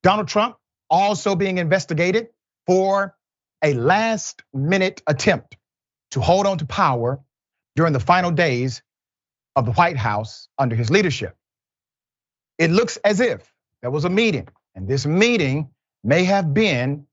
Donald Trump also being investigated for a last-minute attempt to hold on to power during the final days of the White House under his leadership. It looks as if there was a meeting, and this meeting may have been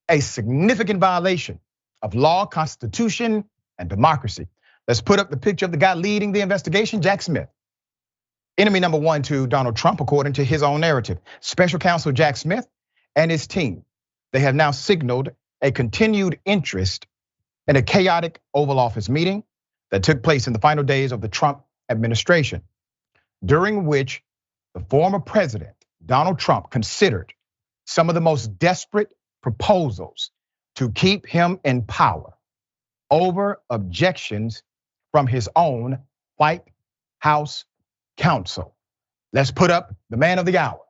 a significant violation of law, constitution, and democracy. Let's put up the picture of the guy leading the investigation, Jack Smith. Enemy number one to Donald Trump, according to his own narrative. Special counsel Jack Smith and his team, they have now signaled a continued interest in a chaotic Oval Office meeting that took place in the final days of the Trump administration, during which the former president, Donald Trump, considered some of the most desperate proposals to keep him in power over objections from his own White House counsel. Let's put up the man of the hour.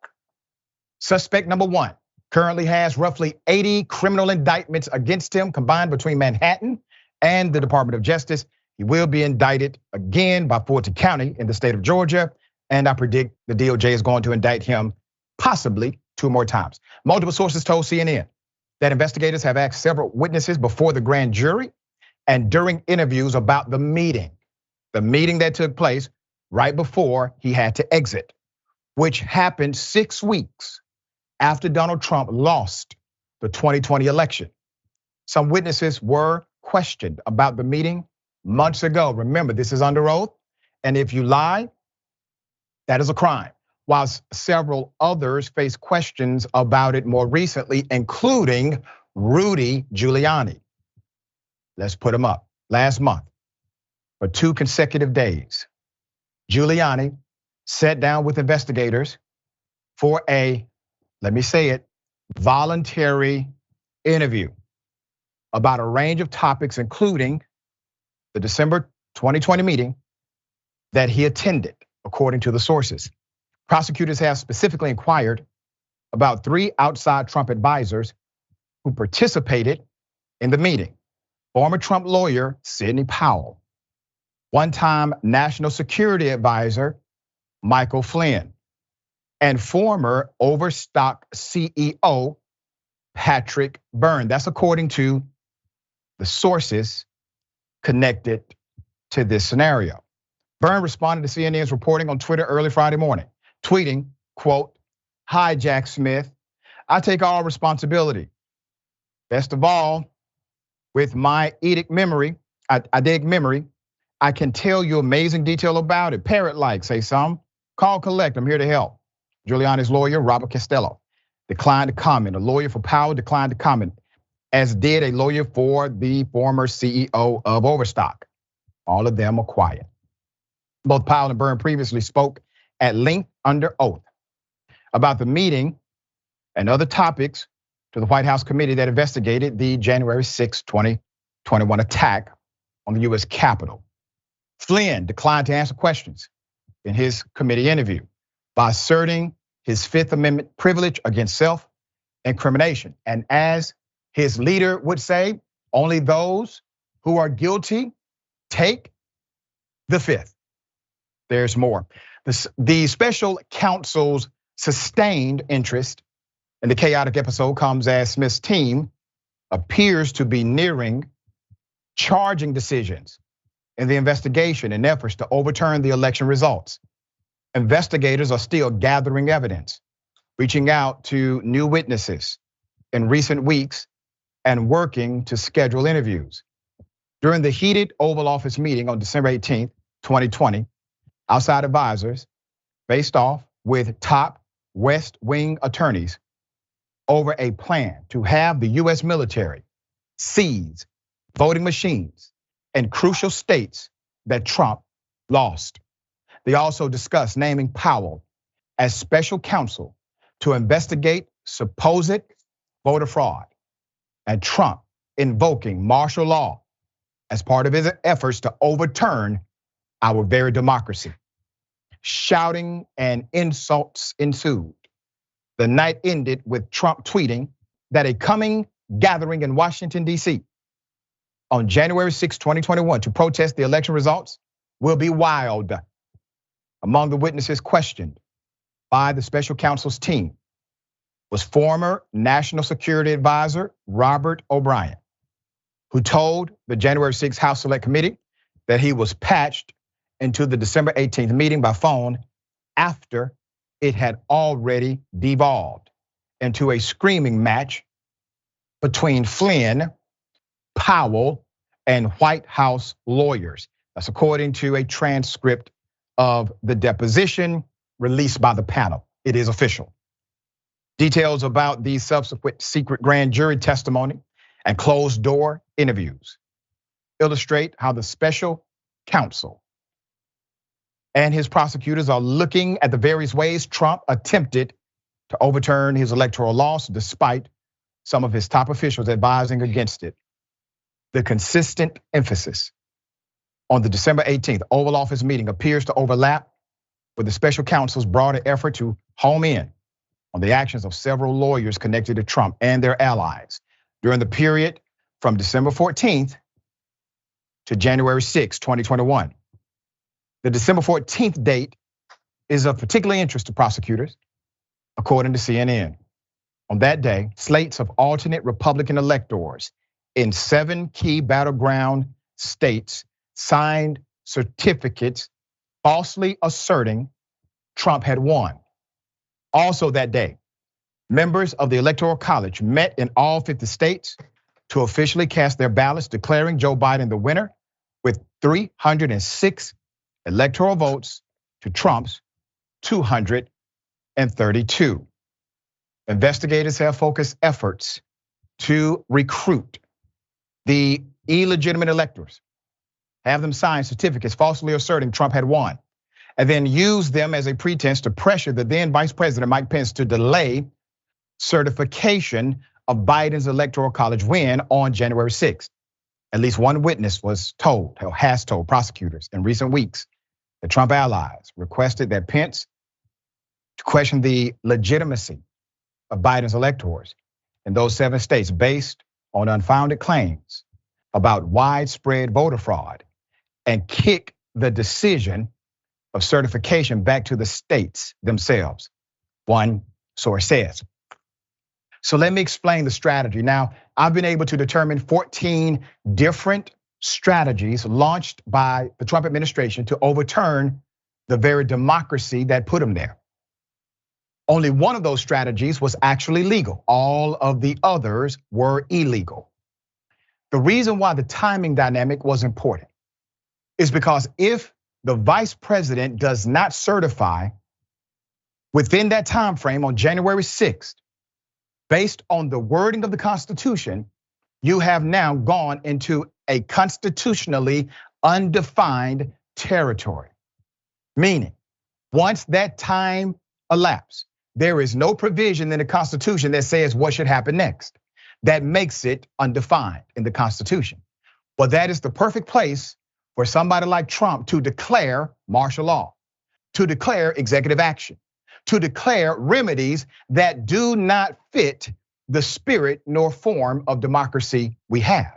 Suspect number one currently has roughly 80 criminal indictments against him combined between Manhattan and the Department of Justice. He will be indicted again by Fulton County in the state of Georgia, and I predict the DOJ is going to indict him possibly 2 more times. Multiple sources told CNN that investigators have asked several witnesses before the grand jury and during interviews about the meeting that took place right before he had to exit, which happened 6 weeks after Donald Trump lost the 2020 election. Some witnesses were questioned about the meeting months ago. Remember, this is under oath, and if you lie, that is a crime. While several others face questions about it more recently, including Rudy Giuliani. Let's put him up. Last month, for 2 consecutive days, Giuliani sat down with investigators for a, let me say it, voluntary interview about a range of topics, including the December 2020 meeting that he attended, according to the sources. Prosecutors have specifically inquired about 3 outside Trump advisors who participated in the meeting. Former Trump lawyer Sidney Powell, one-time national security advisor Michael Flynn, and former Overstock CEO Patrick Byrne. That's according to the sources connected to this scenario. Byrne responded to CNN's reporting on Twitter early Friday morning, tweeting, quote, "Hi, Jack Smith. I take all responsibility. Best of all, with my eidetic memory, I can tell you amazing detail about it. Parrot-like, say some. Call collect, I'm here to help." Giuliani's lawyer, Robert Costello, declined to comment. A lawyer for Powell declined to comment, as did a lawyer for the former CEO of Overstock. All of them are quiet. Both Powell and Byrne previously spoke at length under oath about the meeting and other topics to the White House committee that investigated the January 6, 2021 attack on the US Capitol. Flynn declined to answer questions in his committee interview by asserting his Fifth Amendment privilege against self-incrimination. And as his leader would say, only those who are guilty take the fifth. There's more. The special counsel's sustained interest in the chaotic episode comes as Smith's team appears to be nearing charging decisions in the investigation in efforts to overturn the election results. Investigators are still gathering evidence, reaching out to new witnesses in recent weeks and working to schedule interviews. During the heated Oval Office meeting on December 18th, 2020, outside advisors faced off with top West Wing attorneys over a plan to have the US military seize voting machines in crucial states that Trump lost. They also discussed naming Powell as special counsel to investigate supposed voter fraud, and Trump invoking martial law as part of his efforts to overturn our very democracy. Shouting and insults ensued. The night ended with Trump tweeting that a coming gathering in Washington, D.C. on January 6, 2021 to protest the election results will be wild. Among the witnesses questioned by the special counsel's team was former National Security Advisor Robert O'Brien, who told the January 6th House Select Committee that he was patched into the December 18th meeting by phone after it had already devolved into a screaming match between Flynn, Powell, and White House lawyers. That's according to a transcript of the deposition released by the panel. It is official. Details about the subsequent secret grand jury testimony and closed door interviews illustrate how the special counsel and his prosecutors are looking at the various ways Trump attempted to overturn his electoral loss despite some of his top officials advising against it. The consistent emphasis on the December 18th Oval Office meeting appears to overlap with the special counsel's broader effort to home in on the actions of several lawyers connected to Trump and their allies during the period from December 14th to January 6, 2021. The December 14th date is of particular interest to prosecutors, according to CNN. On that day, slates of alternate Republican electors in 7 key battleground states signed certificates falsely asserting Trump had won. Also that day, members of the Electoral College met in all 50 states to officially cast their ballots, declaring Joe Biden the winner with 306 electoral votes to Trump's 232. Investigators have focused efforts to recruit the illegitimate electors, have them sign certificates falsely asserting Trump had won, and then use them as a pretense to pressure the then Vice President Mike Pence to delay certification of Biden's Electoral College win on January 6th. At least one witness was told, or has told prosecutors in recent weeks that Trump allies requested that Pence to question the legitimacy of Biden's electors in those 7 states based on unfounded claims about widespread voter fraud and kick the decision of certification back to the states themselves, one source says. So let me explain the strategy. Now, I've been able to determine 14 different strategies launched by the Trump administration to overturn the very democracy that put him there. Only one of those strategies was actually legal. All of the others were illegal. The reason why the timing dynamic was important is because if the vice president does not certify within that time frame on January 6th, based on the wording of the Constitution, you have now gone into a constitutionally undefined territory. Meaning, once that time elapsed, there is no provision in the Constitution that says what should happen next. That makes it undefined in the Constitution. But that is the perfect place for somebody like Trump to declare martial law, to declare executive action, to declare remedies that do not fit the spirit nor form of democracy we have.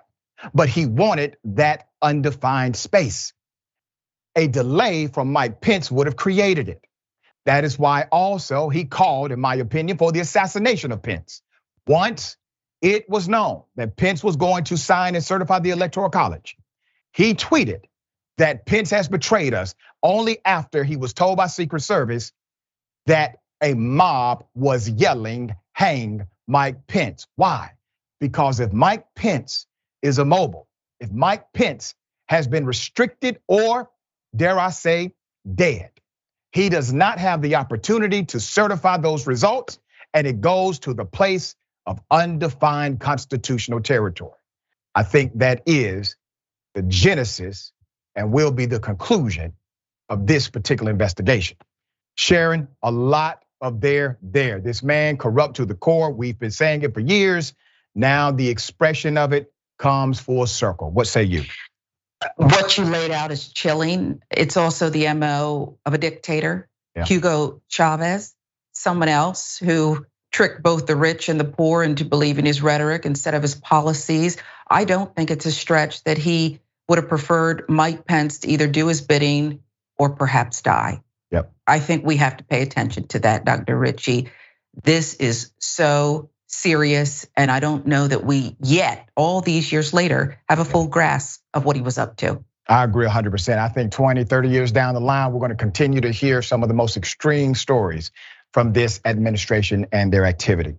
But he wanted that undefined space. A delay from Mike Pence would have created it. That is why also he called, in my opinion, for the assassination of Pence. Once it was known that Pence was going to sign and certify the Electoral College, he tweeted that Pence has betrayed us only after he was told by Secret Service that a mob was yelling, "Hang Mike Pence." Why? Because if Mike Pence is immobile, if Mike Pence has been restricted or, dare I say, dead, he does not have the opportunity to certify those results, and it goes to the place of undefined constitutional territory. I think that is the genesis and will be the conclusion of this particular investigation. Sharon, a lot of there. This man corrupt to the core. We've been saying it for years. Now the expression of it comes full circle. What say you? What you laid out is chilling. It's also the MO of a dictator, Hugo Chavez, someone else who tricked both the rich and the poor into believing his rhetoric instead of his policies. I don't think it's a stretch that he would have preferred Mike Pence to either do his bidding or perhaps die. Yep. I think we have to pay attention to that, Dr. Richey. This is so serious, and I don't know that we yet, all these years later, have a full grasp of what he was up to. I agree 100%. I think 20, 30 years down the line, we're going to continue to hear some of the most extreme stories from this administration and their activity.